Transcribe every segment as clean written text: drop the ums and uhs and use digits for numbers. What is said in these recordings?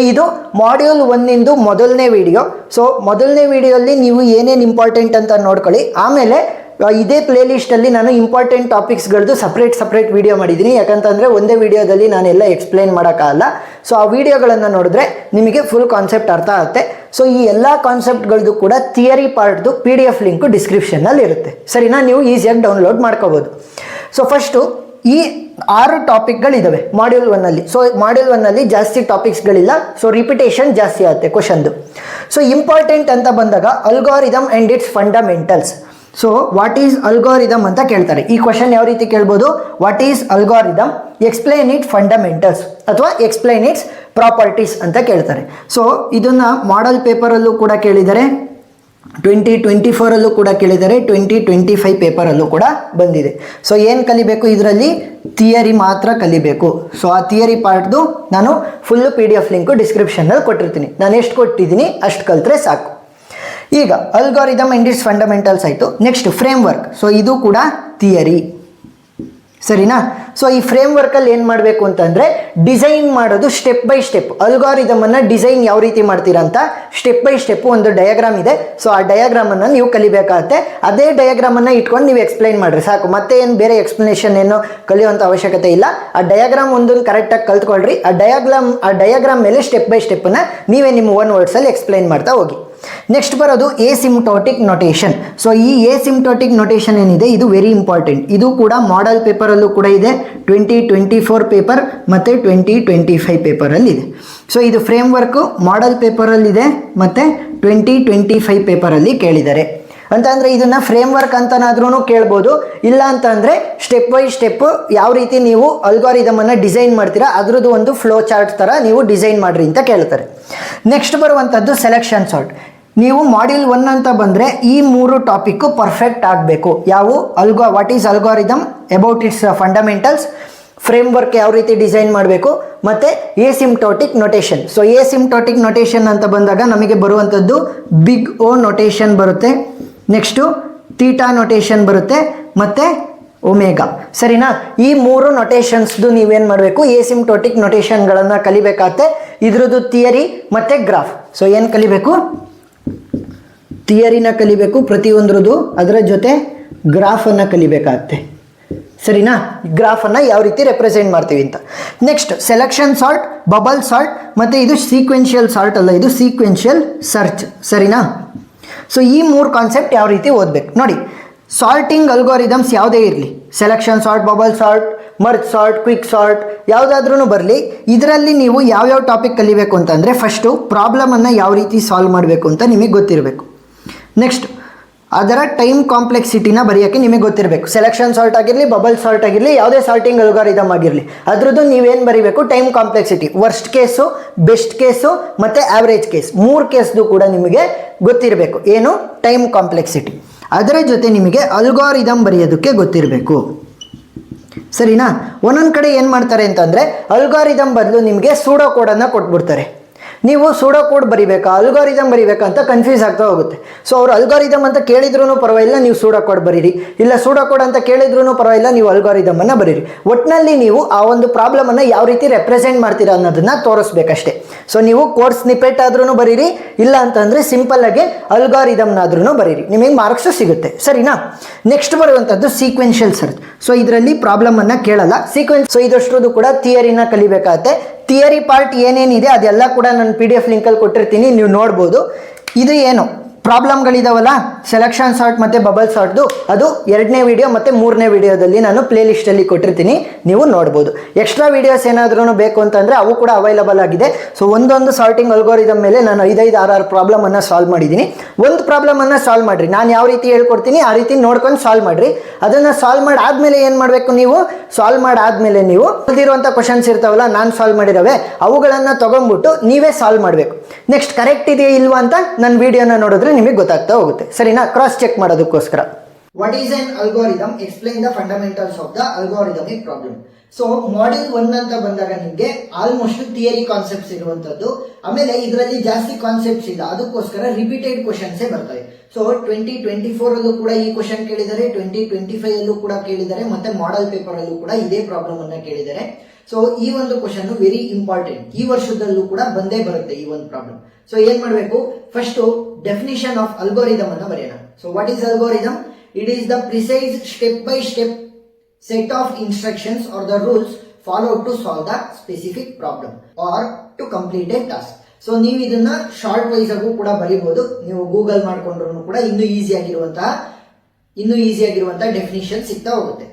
ಇದು ಮಾಡ್ಯೂಲ್ 1 ಇಂದು ಮೊದಲನೇ video. So ಮೊದಲನೇ ವಿಡಿಯೋಲ್ಲಿ ನೀವು ಏನೇನು ಇಂಪಾರ್ಟೆಂಟ್ ಅಂತ ನೋಡ್ಕೊಳ್ಳಿ. ಆಮೇಲೆ ಇದೇ ಪ್ಲೇ ಲಿಸ್ಟಲ್ಲಿ ನಾನು ಇಂಪಾರ್ಟೆಂಟ್ ಟಾಪಿಕ್ಸ್ಗಳದ್ದು ಸಪ್ರೇಟ್ ವಿಡಿಯೋ ಮಾಡಿದ್ದೀನಿ. ಯಾಕಂತಂದರೆ ಒಂದೇ ವಿಡಿಯೋದಲ್ಲಿ ನಾನೆಲ್ಲ ಎಕ್ಸ್ಪ್ಲೈನ್ ಮಾಡೋಕ್ಕಾಗಲ್ಲ. ಸೊ ಆ ವಿಡಿಯೋಗಳನ್ನು ನೋಡಿದ್ರೆ ನಿಮಗೆ ಫುಲ್ ಕಾನ್ಸೆಪ್ಟ್ ಅರ್ಥ ಆಗುತ್ತೆ. ಸೊ ಈ ಎಲ್ಲ ಕಾನ್ಸೆಪ್ಟ್ಗಳದ್ದು ಕೂಡ ಥಿಯರಿ ಪಾರ್ಟ್ದು PDF ಲಿಂಕು ಡಿಸ್ಕ್ರಿಪ್ಷನ್ನಲ್ಲಿ ಇರುತ್ತೆ. ಸರಿನಾ, ನೀವು ಈಸಿಯಾಗಿ ಡೌನ್ಲೋಡ್ ಮಾಡ್ಕೋಬೋದು. ಸೊ ಫಸ್ಟು ಈ 6 ಟಾಪಿಕ್ಗಳಿದ್ದಾವೆ ಮಾಡ್ಯೂಲ್ 1ಅಲ್ಲಿ. ಸೊ ಮಾಡ್ಯೂಲ್ 1ಅಲ್ಲಿ ಜಾಸ್ತಿ ಟಾಪಿಕ್ಸ್ಗಳಿಲ್ಲ. ಸೊ ರಿಪಿಟೇಷನ್ ಜಾಸ್ತಿ ಆಗುತ್ತೆ ಕ್ವಶನ್ದು. ಸೊ ಇಂಪಾರ್ಟೆಂಟ್ ಅಂತ ಬಂದಾಗ algorithm and it's fundamentals. So what is algorithm ಅಂತ ಕೇಳ್ತಾರೆ. ಈ ಕ್ವಶನ್ ಯಾವ ರೀತಿ ಕೇಳ್ಬೋದು? What is algorithm, explain it fundamentals ಅಥವಾ ಎಕ್ಸ್ಪ್ಲೈನ್ ಇಟ್ಸ್ ಪ್ರಾಪರ್ಟೀಸ್ ಅಂತ ಕೇಳ್ತಾರೆ. ಸೊ ಇದನ್ನು ಮಾಡೆಲ್ ಪೇಪರಲ್ಲೂ ಕೂಡ ಕೇಳಿದ್ದಾರೆ, 2024ಅಲ್ಲೂ ಕೂಡ ಕೇಳಿದ್ದಾರೆ, 2025 ಪೇಪರಲ್ಲೂ ಕೂಡ ಬಂದಿದೆ. ಸೊ ಏನು ಕಲಿಬೇಕು ಇದರಲ್ಲಿ? ಥಿಯರಿ ಮಾತ್ರ ಕಲಿಬೇಕು. ಸೊ ಆ ಥಿಯರಿ ಪಾರ್ಟ್ದು ನಾನು ಫುಲ್ಲು PDF ಲಿಂಕು ಡಿಸ್ಕ್ರಿಪ್ಷನ್ನಲ್ಲಿ ಕೊಟ್ಟಿರ್ತೀನಿ. ನಾನು ಎಷ್ಟು ಕೊಟ್ಟಿದ್ದೀನಿ ಅಷ್ಟು ಕಲಿತ್ರೆ ಸಾಕು. ಈಗ ಅಲ್ಗಾರಿದಮ್ ಆ್ಯಂಡ್ ಇಟ್ಸ್ ಫಂಡಮೆಂಟಲ್ಸ್ ಆಯಿತು. Next frame work. ಸೊ ಇದು ಕೂಡ ಥಿಯರಿ, ಸರಿನಾ. ಸೊ ಈ ಫ್ರೇಮ್ ವರ್ಕಲ್ಲಿ ಏನು ಮಾಡಬೇಕು ಅಂತಂದರೆ ಡಿಸೈನ್ ಮಾಡೋದು ಸ್ಟೆಪ್ ಬೈ ಸ್ಟೆಪ್. ಅಲ್ಗಾರಿದಮನ್ನು ಡಿಸೈನ್ ಯಾವ ರೀತಿ ಮಾಡ್ತೀರಾ ಅಂತ ಸ್ಟೆಪ್ ಬೈ ಸ್ಟೆಪ್ಪು ಒಂದು ಡಯಾಗ್ರಾಮ್ ಇದೆ. ಸೊ ಆ ಡಯಾಗ್ರಾಮನ್ನು ನೀವು ಕಲಿಬೇಕಾಗತ್ತೆ. ಅದೇ ಡಯಾಗ್ರಾಮನ್ನು ಇಟ್ಕೊಂಡು ನೀವು ಎಕ್ಸ್ಪ್ಲೈನ್ ಮಾಡಿರಿ ಸಾಕು. ಮತ್ತೆ ಏನು ಬೇರೆ ಎಕ್ಸ್ಪ್ಲನೇಷನ್ ಏನು ಕಲಿಯುವಂಥ ಅವಶ್ಯಕತೆ ಇಲ್ಲ. ಆ ಡಯಾಗ್ರಾಮ್ ಒಂದೊಂದು ಕರೆಕ್ಟಾಗಿ ಕಲ್ತ್ಕೊಳ್ರಿ. ಆ ಡಯಾಗ್ರಾಮ್ ಮೇಲೆ ಸ್ಟೆಪ್ ಬೈ ಸ್ಟೆಪ್ಪನ್ನು ನೀವೇ ನಿಮ್ಮ ಓನ್ ವರ್ಡ್ಸಲ್ಲಿ ಎಕ್ಸ್ಪ್ಲೈನ್ ಮಾಡ್ತಾ ಹೋಗಿ. ನೆಕ್ಸ್ಟ್ ಬರೋದು ಎಸಿಂಪ್ಟೋಟಿಕ್ ನೊಟೇಷನ್. ಸೊ ಈ ಎಸಿಂಪ್ಟೋಟಿಕ್ ನೊಟೇಷನ್ ಏನಿದೆ ಇದು ವೆರಿ ಇಂಪಾರ್ಟೆಂಟ್. ಇದು ಕೂಡ ಮಾಡೆಲ್ ಪೇಪರಲ್ಲೂ ಕೂಡ ಇದೆ, 2024 ಪೇಪರ್ ಮತ್ತು 2025 ಪೇಪರಲ್ಲಿ ಇದೆ. ಸೊ ಇದು ಫ್ರೇಮ್ ವರ್ಕು ಮಾಡೆಲ್ ಪೇಪರಲ್ಲಿದೆ ಮತ್ತು 2025 ಪೇಪರಲ್ಲಿ ಕೇಳಿದ್ದಾರೆ. ಅಂತಂದರೆ ಇದನ್ನು ಫ್ರೇಮ್ ವರ್ಕ್ ಅಂತನಾದ್ರೂ ಕೇಳ್ಬೋದು. ಇಲ್ಲ ಅಂತಂದರೆ ಸ್ಟೆಪ್ ಬೈ ಸ್ಟೆಪ್ ಯಾವ ರೀತಿ ನೀವು ಅಲ್ಗಾರಿದಮನ್ನು ಡಿಸೈನ್ ಮಾಡ್ತೀರಾ ಅದರದ್ದು ಒಂದು ಫ್ಲೋ ಚಾರ್ಟ್ ಥರ ನೀವು ಡಿಸೈನ್ ಮಾಡಿರಿ ಅಂತ ಕೇಳ್ತಾರೆ. ನೆಕ್ಸ್ಟ್ ಬರುವಂಥದ್ದು ಸೆಲೆಕ್ಷನ್ ಸಾರ್ಟ್. ನೀವು ಮಾಡ್ಯೂಲ್ 1 ಅಂತ ಬಂದರೆ ಈ 3 ಟಾಪಿಕ್ಕು ಪರ್ಫೆಕ್ಟ್ ಆಗಬೇಕು. ಯಾವುವು? What is algorithm, about it's fundamentals, frame work ಯಾವ ರೀತಿ ಡಿಸೈನ್ ಮಾಡಬೇಕು, ಮತ್ತು ಎಸಿಂಪ್ಟೋಟಿಕ್ ನೊಟೇಷನ್. ಸೊ ಎಸಿಂಪ್ಟೋಟಿಕ್ ನೊಟೇಷನ್ ಅಂತ ಬಂದಾಗ ನಮಗೆ ಬರುವಂಥದ್ದು ಬಿಗ್ O ನೊಟೇಷನ್ ಬರುತ್ತೆ, ನೆಕ್ಸ್ಟು ಥೀಟಾ ನೊಟೇಷನ್ ಬರುತ್ತೆ, ಮತ್ತು ಒಮೆಗಾ. ಸರಿನಾ, ಈ 3 ನೊಟೇಷನ್ಸ್ದು ನೀವೇನು ಮಾಡಬೇಕು? ಎಸಿಂಪ್ಟೋಟಿಕ್ ನೊಟೇಷನ್ಗಳನ್ನು ಕಲಿಬೇಕಾಗತ್ತೆ. ಇದ್ರದ್ದು ಥಿಯರಿ ಮತ್ತು ಗ್ರಾಫ್. ಸೊ ಏನು ಕಲಿಬೇಕು? ಥಿಯರಿನ ಕಲಿಬೇಕು ಪ್ರತಿಯೊಂದ್ರದ್ದು, ಅದರ ಜೊತೆ ಗ್ರಾಫನ್ನು ಕಲಿಬೇಕಾಗತ್ತೆ. ಸರಿನಾ, ಗ್ರಾಫನ್ನು ಯಾವ ರೀತಿ ರೆಪ್ರೆಸೆಂಟ್ ಮಾಡ್ತೀವಿ ಅಂತ. Next selection sort, bubble sort, ಮತ್ತು ಇದು ಸೀಕ್ವೆನ್ಷಿಯಲ್ ಸಾರ್ಟ್ ಅಲ್ಲ, ಇದು ಸೀಕ್ವೆನ್ಷಿಯಲ್ ಸರ್ಚ್. ಸರಿನಾ. ಸೊ ಈ 3 ಕಾನ್ಸೆಪ್ಟ್ ಯಾವ ರೀತಿ ಓದಬೇಕು ನೋಡಿ. ಸಾರ್ಟಿಂಗ್ ಅಲ್ಗಾರಿದಮ್ಸ್ ಯಾವುದೇ ಇರಲಿ, selection sort, bubble sort, merge sort, quick sort, ಯಾವುದಾದ್ರೂ ಬರಲಿ, ಇದರಲ್ಲಿ ನೀವು ಯಾವ್ಯಾವ ಟಾಪಿಕ್ ಕಲಿಬೇಕು ಅಂತಂದರೆ ಫಸ್ಟು ಪ್ರಾಬ್ಲಮನ್ನು ಯಾವ ರೀತಿ ಸಾಲ್ವ್ ಮಾಡಬೇಕು ಅಂತ ನಿಮಗೆ ಗೊತ್ತಿರಬೇಕು. ನೆಕ್ಸ್ಟ್ ಅದರ ಟೈಮ್ ಕಾಂಪ್ಲೆಕ್ಸಿಟಿನ ಬರೆಯೋಕ್ಕೆ ನಿಮಗೆ ಗೊತ್ತಿರಬೇಕು. ಸೆಲೆಕ್ಷನ್ ಸಾರ್ಟ್ ಆಗಿರಲಿ, ಬಬಲ್ ಸಾರ್ಟ್ ಆಗಿರಲಿ, ಯಾವುದೇ ಸಾರ್ಟಿಂಗ್ ಅಲ್ಗಾರಿದಮ್ ಆಗಿರಲಿ, ಅದರದ್ದು ನೀವೇನು ಬರೀಬೇಕು? Time complexity, worst case, best case ಮತ್ತು ಆವ್ರೇಜ್ ಕೇಸ್, 3 ಕೇಸ್ದು ಕೂಡ ನಿಮಗೆ ಗೊತ್ತಿರಬೇಕು. ಏನು? Time complexity. ಅದರ ಜೊತೆ ನಿಮಗೆ ಅಲ್ಗಾರಿದಮ್ ಬರೆಯೋದಕ್ಕೆ ಗೊತ್ತಿರಬೇಕು. ಸರಿನಾ. ಒಂದೊಂದು ಕಡೆ ಏನು ಮಾಡ್ತಾರೆ ಅಂತಂದರೆ ಅಲ್ಗಾರಿದಮ್ ಬದಲು ನಿಮಗೆ ಸೂಡೋ ಕೋಡನ್ನು ಕೊಟ್ಬಿಡ್ತಾರೆ. ನೀವು ಸೂಡೋ ಕೋಡ್ ಬರಿಬೇಕಾ ಅಲ್ಗಾರಿದಮ್ ಬರಿಬೇಕಾ ಅಂತ ಕನ್ಫ್ಯೂಸ್ ಆಗ್ತಾ ಹೋಗುತ್ತೆ. ಸೊ ಅವರು ಅಲ್ಗಾರಿದಮ್ ಅಂತ ಕೇಳಿದ್ರೂ ಪರವಾಗಿಲ್ಲ, ನೀವು ಸೂಡೋ ಕೋಡ್ ಬರೀರಿ. ಇಲ್ಲ ಸೂಡೋ ಕೋಡ್ ಅಂತ ಕೇಳಿದ್ರೂ ಪರವಾಗಿಲ್ಲ, ನೀವು ಅಲ್ಗಾರಿದಮನ್ನು ಬರೀರಿ. ಒಟ್ಟಿನಲ್ಲಿ ನೀವು ಆ ಒಂದು ಪ್ರಾಬ್ಲಮನ್ನು ಯಾವ ರೀತಿ ರೆಪ್ರೆಸೆಂಟ್ ಮಾಡ್ತೀರಾ ಅನ್ನೋದನ್ನು ತೋರಿಸ್ಬೇಕಷ್ಟೇ. ಸೊ ನೀವು ಕೋಡ್ ಸ್ನಿಪೆಟ್ ಆದ್ರೂ ಬರೀರಿ, ಇಲ್ಲ ಅಂತಂದರೆ ಸಿಂಪಲ್ಲಾಗಿ ಅಲ್ಗಾರಿದಮ್ನಾದ್ರೂ ಬರೀರಿ, ನಿಮಗೆ ಮಾರ್ಕ್ಸು ಸಿಗುತ್ತೆ. ಸರಿನಾ. ನೆಕ್ಸ್ಟ್ ಬರುವಂಥದ್ದು ಸೀಕ್ವೆನ್ಷಿಯಲ್ ಸರ್ಚ್. ಸೊ ಇದರಲ್ಲಿ ಪ್ರಾಬ್ಲಮನ್ನು ಕೇಳಲ್ಲ, ಸೀಕ್ವೆನ್ಸ್. ಸೊ ಇದಷ್ಟರದ್ದು ಕೂಡ ಥಿಯರಿನ ಕಲಿಬೇಕಾಗತ್ತೆ. ಥಿಯರಿ ಪಾರ್ಟ್ ಏನೇನಿದೆ ಅದೆಲ್ಲ ಕೂಡ ನಾನು PDF ಲಿಂಕಲ್ಲಿ ಕೊಟ್ಟಿರ್ತೀನಿ, ನೀವು ನೋಡ್ಬೋದು. ಇದು ಏನು ಪ್ರಾಬ್ಲಮ್ಗಳಿದಾವಲ್ಲ, ಸೆಲೆಕ್ಷನ್ ಸಾರ್ಟ್ ಮತ್ತು ಬಬಲ್ ಸಾರ್ಟ್ದು, ಅದು 2ನೇ ವಿಡಿಯೋ ಮತ್ತು 3ನೇ ವಿಡಿಯೋದಲ್ಲಿ ನಾನು ಪ್ಲೇ ಲಿಸ್ಟಲ್ಲಿ ಕೊಟ್ಟಿರ್ತೀನಿ, ನೀವು ನೋಡ್ಬೋದು. ಎಕ್ಸ್ಟ್ರಾ ವೀಡಿಯೋಸ್ ಏನಾದ್ರೂ ಬೇಕು ಅಂತಂದರೆ ಅವು ಕೂಡ ಅವೈಲಬಲ್ ಆಗಿದೆ. ಸೊ ಒಂದೊಂದು ಸಾರ್ಟಿಂಗ್ ಅಲ್ಗಾರಿದಮ್ ಮೇಲೆ ನಾನು 5-6 ಪ್ರಾಬ್ಲಮನ್ನು ಸಾಲ್ವ್ ಮಾಡಿದ್ದೀನಿ. ಒಂದು ಪ್ರಾಬ್ಲಮನ್ನು ಸಾಲ್ವ್ ಮಾಡಿರಿ, ನಾನು ಯಾವ ರೀತಿ ಹೇಳ್ಕೊಡ್ತೀನಿ ಆ ರೀತಿ ನೋಡ್ಕೊಂಡು ಸಾಲ್ವ್ ಮಾಡಿರಿ. ಅದನ್ನು ಸಾಲ್ವ್ ಮಾಡಿ ಆದಮೇಲೆ ಏನು ಮಾಡಬೇಕು? ನೀವು ಸಾಲ್ವ್ ಮಾಡಾದಮೇಲೆ ನೀವು ಉಳಿದಿರುವಂಥ ಕ್ವಶನ್ಸ್ ಇರ್ತಾವಲ್ಲ, ನಾನು ಸಾಲ್ವ್ ಮಾಡಿರವೆ, ಅವುಗಳನ್ನು ತೊಗೊಂಡ್ಬಿಟ್ಟು ನೀವೇ ಸಾಲ್ವ್ ಮಾಡಬೇಕು. ನೆಕ್ಸ್ಟ್ ಕರೆಕ್ಟ್ ಇದೆಯಾ ಇಲ್ವಾ ಅಂತ ನನ್ನ ವಿಡಿಯೋನ ನೋಡಿದ್ರೆ ನಿಮಗೆ ಗೊತ್ತಾಗ್ತಾ ಹೋಗುತ್ತೆ. ಸರಿನಾ, ಕ್ರಾಸ್ ಚೆಕ್ ಮಾಡೋದಕ್ಕೋಸ್ಕರ. What is on algorithm, explain the fundamentals of the algorithmic problem. So module 1 ಅಂತ ಬಂದಾಗ ನಿಮಗೆ ಆಲ್ಮೋಸ್ಟ್ ಥಿಯರಿ ಕಾನ್ಸೆಪ್ಟ್ಸ್ ಇರುವಂತದ್ದು, ಆಮೇಲೆ ಇದರಲ್ಲಿ ಜಾಸ್ತಿ ಕಾನ್ಸೆಪ್ಟ್ಸ್ ಇಲ್ಲ, ಅದಕ್ಕೋಸ್ಕರ ರಿಪೀಟೆಡ್ ಕ್ವಶನ್ಸೇ ಬರ್ತವೆ. ಸೊ 2024 ಅಲ್ಲೂ ಕೂಡ ಈ ಕ್ವಶನ್ ಕೇಳಿದ್ದಾರೆ, 2025 ಅಲ್ಲೂ ಕೂಡ ಕೇಳಿದ್ದಾರೆ, ಮತ್ತೆ ಮಾಡೆಲ್ ಪೇಪರ್ ಅಲ್ಲೂ ಕೂಡ ಇದೇ ಪ್ರಾಬ್ಲಮ್ ಅನ್ನ ಕೇಳಿದ್ದಾರೆ. ಸೊ ಈ ಒಂದು ಕ್ವಶನ್ ವೆರಿ ಇಂಪಾರ್ಟೆಂಟ್, ಈ ವರ್ಷದಲ್ಲೂ ಕೂಡ ಬಂದೇ ಬರುತ್ತೆ ಈ ಒಂದು ಪ್ರಾಬ್ಲಮ್. ಸೊ ಏನ್ ಮಾಡಬೇಕು, ಫಸ್ಟ್ ಡೆಫಿನಿಷನ್ ಆಫ್ ಅಲ್ಗೋರಿದಮ್ ಅನ್ನ ಬರೆಯೋಣ. So what is algorithm? It is the precise step by step set of instructions or the rules followed to solve the specific problem or to complete a task. So ನೀವು ಇದನ್ನ short wise ಆಗು ಕೂಡ ಬರೀಬಹುದು, ನೀವು Google ಮಾಡ್ಕೊಂಡ್ರು ಕೂಡ ಇನ್ನೂ easy ಆಗಿರುವಂತಹ definition ಸಿಗ್ತಾ ಹೋಗುತ್ತೆ.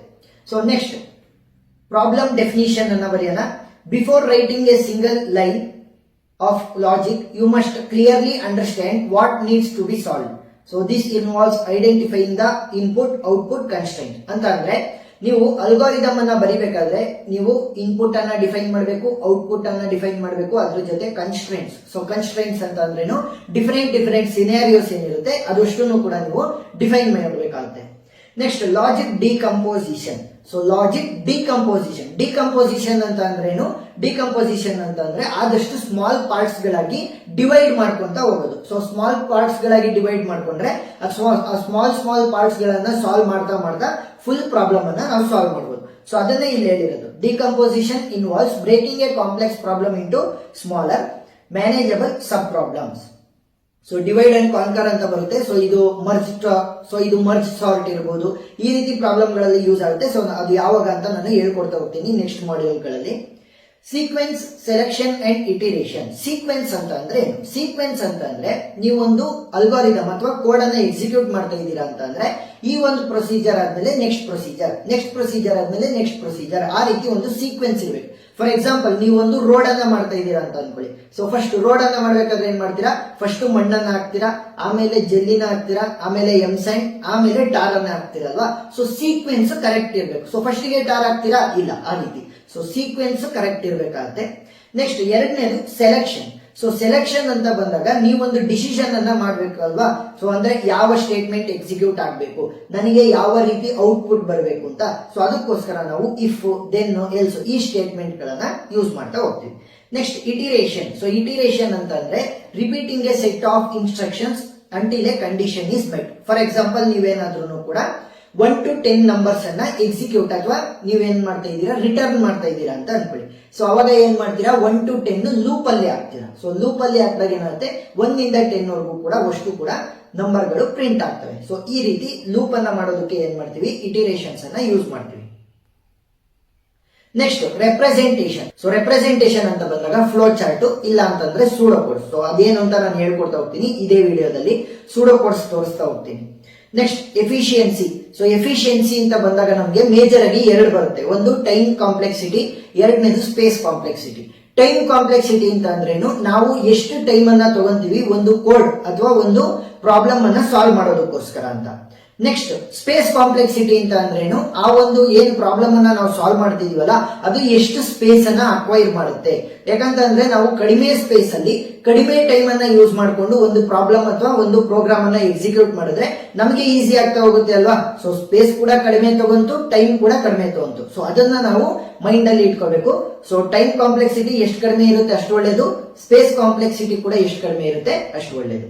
ಸೊ ನೆಕ್ಸ್ಟ್ ಪ್ರಾಬ್ಲಮ್ ಡೆಫಿನಿಷನ್ ಅನ್ನ ಬರೆಯೋಣ. Before writing a single line of logic you must clearly understand what needs to be solve. So this involves identifying the input output constraint. ಅಂತ ಅಂದ್ರೆ ನೀವು ಅಲ್ಗೋರಿದಮ್ ಅನ್ನ ಬರಿಬೇಕಾದ್ರೆ ನೀವು ಇನ್ಪುಟ್ ಅನ್ನ ಡಿಫೈನ್ ಮಾಡಬೇಕು, output ಅನ್ನ ಡಿಫೈನ್ ಮಾಡಬೇಕು, ಅದ್ರ ಜೊತೆ ಕನ್ಸ್ಟ್ರೈಂಟ್ಸ್. ಸೊ ಕನ್ಸ್ಟ್ರೈಂಟ್ಸ್ ಅಂತ ಅಂದ್ರೇನು, ಡಿಫರೆಂಟ್ ಸಿನಾರಿಯೋಸ್ ಏನಿರುತ್ತೆ ಅದಷ್ಟನ್ನು ಕೂಡ ನೀವು ಡಿಫೈನ್ ಮಾಡಬೇಕಾಗುತ್ತೆ. Next logic decomposition. So logic decomposition ಅಂತ ಅಂದ್ರೇನು? ಡಿಕಂಪೋಸಿಷನ್ ಅಂತ ಅಂದ್ರೆ ಆದಷ್ಟು ಸ್ಮಾಲ್ ಪಾರ್ಟ್ಸ್ ಗಳಾಗಿ ಡಿವೈಡ್ ಮಾಡ್ಕೊಂತ ಹೋಗೋದು. ಸೊ ಸ್ಮಾಲ್ ಪಾರ್ಟ್ಸ್ ಗಳಾಗಿ ಡಿವೈಡ್ ಮಾಡ್ಕೊಂಡ್ರೆ ಸ್ಮಾಲ್ ಪಾರ್ಟ್ಸ್ ಗಳನ್ನ ಸಾಲ್ವ್ ಮಾಡ್ತಾ ಫುಲ್ ಪ್ರಾಬ್ಲಮ್ ಅನ್ನ ನಾವು ಸಾಲ್ವ್ ಮಾಡಬಹುದು. ಸೊ ಅದನ್ನೇ ಇಲ್ಲಿ ಹೇಳಿರೋದು. Decomposition involves breaking A complex problem into smaller manageable sub problems. So divide and conquer ಅಂತ ಬರುತ್ತೆ. ಸೊ ಇದು ಮರ್ಜ್ ಸಾರ್ಟ್ ಇರಬಹುದು, ಈ ರೀತಿ ಪ್ರಾಬ್ಲಮ್ ಗಳಲ್ಲಿ ಯೂಸ್ ಆಗುತ್ತೆ. ಸೊ ಅದು ಯಾವಾಗ ಅಂತ ನಾನು ಹೇಳ್ಕೊಡ್ತಾ ಹೋಗ್ತೀನಿ ನೆಕ್ಸ್ಟ್ ಮಾಡ್ಯೂಲ್ ಗಳಲ್ಲಿ. Sequence, selection and iteration. Sequence ಅಂತ ಅಂದ್ರೆ ಏನು? ಸೀಕ್ವೆನ್ಸ್ ಅಂತ ಅಂದ್ರೆ ನೀವೊಂದು ಅಲ್ಗೋರಿದಮ್ ಅಥವಾ ಕೋಡ್ ಅನ್ನ ಎಕ್ಸಿಕ್ಯೂಟ್ ಮಾಡ್ತಾ ಇದ್ದೀರಾ ಅಂತ ಅಂದ್ರೆ ಈ ಒಂದು ಪ್ರೊಸೀಜರ್ ಆದ್ಮೇಲೆ ನೆಕ್ಸ್ಟ್ ಪ್ರೊಸೀಜರ್ ಆದ್ಮೇಲೆ ನೆಕ್ಸ್ಟ್ ಪ್ರೊಸೀಜರ್, ಆ ರೀತಿ ಒಂದು ಸೀಕ್ವೆನ್ಸ್ ಇರಬೇಕು. ಫಾರ್ ಎಕ್ಸಾಂಪಲ್ ನೀವು ಒಂದು ರೋಡ್ ಅನ್ನ ಮಾಡ್ತಾ ಇದ್ದೀರಾ ಅಂತ ಅನ್ಕೊಳ್ಳಿ. ಸೊ ಫಸ್ಟ್ ರೋಡ್ ಅನ್ನ ಮಾಡ್ಬೇಕಾದ್ರೆ ಏನ್ ಮಾಡ್ತೀರಾ? ಫಸ್ಟ್ ಮಣ್ಣನ್ನ ಹಾಕ್ತೀರಾ, ಆಮೇಲೆ ಜಲ್ಲಿನ ಹಾಕ್ತೀರಾ, ಆಮೇಲೆ ಎಂಸೈನ್, ಆಮೇಲೆ ಟಾರ್ ಅನ್ನ ಹಾಕ್ತೀರಲ್ವಾ. ಸೊ ಸೀಕ್ವೆನ್ಸ್ ಕರೆಕ್ಟ್ ಇರಬೇಕು. ಸೊ ಫಸ್ಟ್ ಗೆ ಟಾರ್ ಹಾಕ್ತೀರಾ? ಇಲ್ಲ, ಆ ರೀತಿ. ಸೊ ಸೀಕ್ವೆನ್ಸ್ ಕರೆಕ್ಟ್ ಇರಬೇಕಾಗುತ್ತೆ. ನೆಕ್ಸ್ಟ್ ಎರಡನೇದು ಸೆಲೆಕ್ಷನ್. ಸೊ ಸೆಲೆಕ್ಷನ್ ಅಂತ ಬಂದಾಗ ನೀವೊಂದು ಡಿಸಿಷನ್ ಅನ್ನ ಮಾಡ್ಬೇಕಲ್ವಾ. ಸೊ ಅಂದ್ರೆ ಯಾವ ಸ್ಟೇಟ್ಮೆಂಟ್ ಎಕ್ಸಿಕ್ಯೂಟ್ ಆಗಬೇಕು, ನನಗೆ ಯಾವ ರೀತಿ ಔಟ್ಪುಟ್ ಬರಬೇಕು ಅಂತ. ಸೊ ಅದಕ್ಕೋಸ್ಕರ ನಾವು ಇಫ್, ದೆನ್, ಎಲ್ಸ್ ಈ ಸ್ಟೇಟ್ಮೆಂಟ್ ಗಳನ್ನ ಯೂಸ್ ಮಾಡ್ತಾ ಹೋಗ್ತೀವಿ. Next iteration. ಸೊ ಇಟಿರೇಷನ್ ಅಂತ ಅಂದ್ರೆ repeating A set of instructions until A condition is met. For example ನೀವೇನಾದ್ರೂ ಕೂಡ 1 to 10 ನಂಬರ್ಸ್ ಅನ್ನ ಎಕ್ಸಿಕ್ಯೂಟ್ ಅಥವಾ ನೀವೇನ್ ಮಾಡ್ತಾ ಇದ್ದೀರಾ, ರಿಟರ್ನ್ ಮಾಡ್ತಾ ಇದ್ದೀರಾ ಅಂತ ಅನ್ಕೊಳ್ಳಿ. ಸೊ ಅವಾಗ ಏನ್ ಮಾಡ್ತೀರಾ, 1 to 10 ಲೂಪ್ ಅಲ್ಲಿ ಹಾಕ್ತೀರಾ. ಸೊ ಲೂಪ್ ಅಲ್ಲಿ ಹಾಕಿದಾಗ ಏನಾಗುತ್ತೆ, 1 ಇಂದ 10 ವರೆಗೂ ಕೂಡ ಅಷ್ಟು ಕೂಡ ನಂಬರ್ಗಳು ಪ್ರಿಂಟ್ ಆಗ್ತವೆ. ಸೊ ಈ ರೀತಿ ಲೂಪ್ ಅನ್ನ ಮಾಡೋದಕ್ಕೆ ಏನ್ ಮಾಡ್ತೀವಿ, ಇಟಿರೇಷನ್ಸ್ ಅನ್ನ ಯೂಸ್ ಮಾಡ್ತೀವಿ. Next representation. ಸೊ ರೆಪ್ರೆಸೆಂಟೇಷನ್ ಅಂತ ಬಂದಾಗ ಫ್ಲೋ ಚಾರ್ಟ್, ಇಲ್ಲ ಅಂತಂದ್ರೆ ಸೂಡೋ ಕೋಡ್ಸ್. ಸೊ ಅದೇನು ಅಂತ ನಾನು ಹೇಳ್ಕೊಡ್ತಾ ಹೋಗ್ತೀನಿ ಇದೇ ವಿಡಿಯೋದಲ್ಲಿ, ಸೂಡೋ ಕೋಡ್ಸ್ ತೋರಿಸ್ತಾ ಹೋಗ್ತೀನಿ. Next efficiency. ಸೊ ಎಫಿಷಿಯನ್ಸಿ ಅಂತ ಬಂದಾಗ ನಮಗೆ ಮೇಜರ್ ಆಗಿ ಎರಡು ಬರುತ್ತೆ. ಒಂದು ಟೈಮ್ ಕಾಂಪ್ಲೆಕ್ಸಿಟಿ, ಎರಡನೇದು ಸ್ಪೇಸ್ ಕಾಂಪ್ಲೆಕ್ಸಿಟಿ. ಟೈಮ್ ಕಾಂಪ್ಲೆಕ್ಸಿಟಿ ಅಂತ ಅಂದ್ರೇನು, ನಾವು ಎಷ್ಟು ಟೈಮ್ ಅನ್ನ ತಗೊಂತೀವಿ ಒಂದು ಕೋಡ್ ಅಥವಾ ಒಂದು ಪ್ರಾಬ್ಲಮ್ ಅನ್ನ ಸಾಲ್ವ್ ಮಾಡೋದಕ್ಕೋಸ್ಕರ ಅಂತ. ನೆಕ್ಸ್ಟ್ ಸ್ಪೇಸ್ ಕಾಂಪ್ಲೆಕ್ಸಿಟಿ ಅಂತ ಅಂದ್ರೇನು, ಆ ಒಂದು ಏನ್ ಪ್ರಾಬ್ಲಮ್ ಅನ್ನ ನಾವು ಸಾಲ್ವ್ ಮಾಡ್ತಿದೀವಲ್ಲ ಅದು ಎಷ್ಟು ಸ್ಪೇಸ್ ಅನ್ನ ಅಕ್ವೈರ್ ಮಾಡುತ್ತೆ. ಯಾಕಂತಂದ್ರೆ ನಾವು ಕಡಿಮೆ ಸ್ಪೇಸ್ ಅಲ್ಲಿ ಕಡಿಮೆ ಟೈಮ್ ಅನ್ನ ಯೂಸ್ ಮಾಡಿಕೊಂಡು ಒಂದು ಪ್ರಾಬ್ಲಮ್ ಅಥವಾ ಒಂದು ಪ್ರೋಗ್ರಾಮ್ ಅನ್ನ ಎಕ್ಸಿಕ್ಯೂಟ್ ಮಾಡಿದ್ರೆ ನಮಗೆ ಈಸಿ ಆಗ್ತಾ ಹೋಗುತ್ತೆ ಅಲ್ವಾ. ಸೊ ಸ್ಪೇಸ್ ಕೂಡ ಕಡಿಮೆ ತಗೊಂತು, ಟೈಮ್ ಕೂಡ ಕಡಿಮೆ ತಗೊಂತು. ಸೊ ಅದನ್ನ ನಾವು ಮೈಂಡ್ ಅಲ್ಲಿ ಇಟ್ಕೋಬೇಕು. ಸೊ ಟೈಮ್ ಕಾಂಪ್ಲೆಕ್ಸಿಟಿ ಎಷ್ಟು ಕಡಿಮೆ ಇರುತ್ತೆ ಅಷ್ಟು ಒಳ್ಳೇದು, ಸ್ಪೇಸ್ ಕಾಂಪ್ಲೆಕ್ಸಿಟಿ ಕೂಡ ಎಷ್ಟು ಕಡಿಮೆ ಇರುತ್ತೆ ಅಷ್ಟು ಒಳ್ಳೇದು.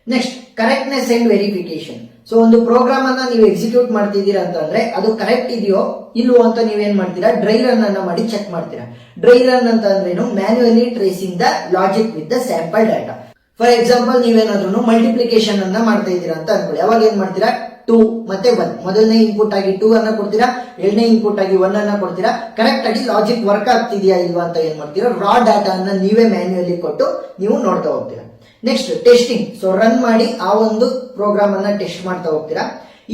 Next correctness and verification. So ಒಂದು ಪ್ರೋಗ್ರಾಮ್ ಅನ್ನ ನೀವು ಎಕ್ಸಿಕ್ಯೂಟ್ ಮಾಡ್ತಿದ್ದೀರಾ ಅಂತಂದ್ರೆ ಅದು ಕರೆಕ್ಟ್ ಇದೆಯೋ ಇಲ್ವೋ ಅಂತ ನೀವೇನ್ ಮಾಡ್ತೀರಾ, ಡ್ರೈ ರನ್ ಅನ್ನ ಮಾಡಿ ಚೆಕ್ ಮಾಡ್ತೀರಾ. ಡ್ರೈ ರನ್ ಅಂತ ಅಂದ್ರೇನು, manually tracing the logic with the sample data. For example ನೀವೇನಾದ್ರೂ ಮಲ್ಟಿಪ್ಲಿಕೇಶನ್ ಅನ್ನ ಮಾಡ್ತಾ ಇದ್ದೀರಾ ಅಂತ ಅನ್ಕೊಳ್ಳಿ. ಅವಾಗ ಏನ್ ಮಾಡ್ತೀರಾ, 2 ಮತ್ತೆ 1 ಮೊದಲನೇ ಇನ್ಪುಟ್ ಆಗಿ 2 ಅನ್ನ ಕೊಡ್ತೀರಾ, ಎರಡನೇ ಇನ್ಪುಟ್ ಆಗಿ 1 ಅನ್ನ ಕೊಡ್ತೀರಾ. ಕರೆಕ್ಟ್ ಆಗಿ ಲಾಜಿಕ್ ವರ್ಕ್ ಆಗ್ತಿದೆಯಾ ಇಲ್ವಾ ಅಂತ ಏನ್ ಮಾಡ್ತೀರಾ, ರಾ ಡಾಟಾ ಅನ್ನ ನೀವೇ ಮ್ಯಾನ್ಯುಯಲಿ ಕೊಟ್ಟು ನೀವು ನೋಡ್ತಾ ಹೋಗ್ತೀರಾ. Next testing. ಸೊ ರನ್ ಮಾಡಿ ಆ ಒಂದು ಪ್ರೋಗ್ರಾಮ್ ಅನ್ನ ಟೆಸ್ಟ್ ಮಾಡ್ತಾ ಹೋಗ್ತೀರಾ.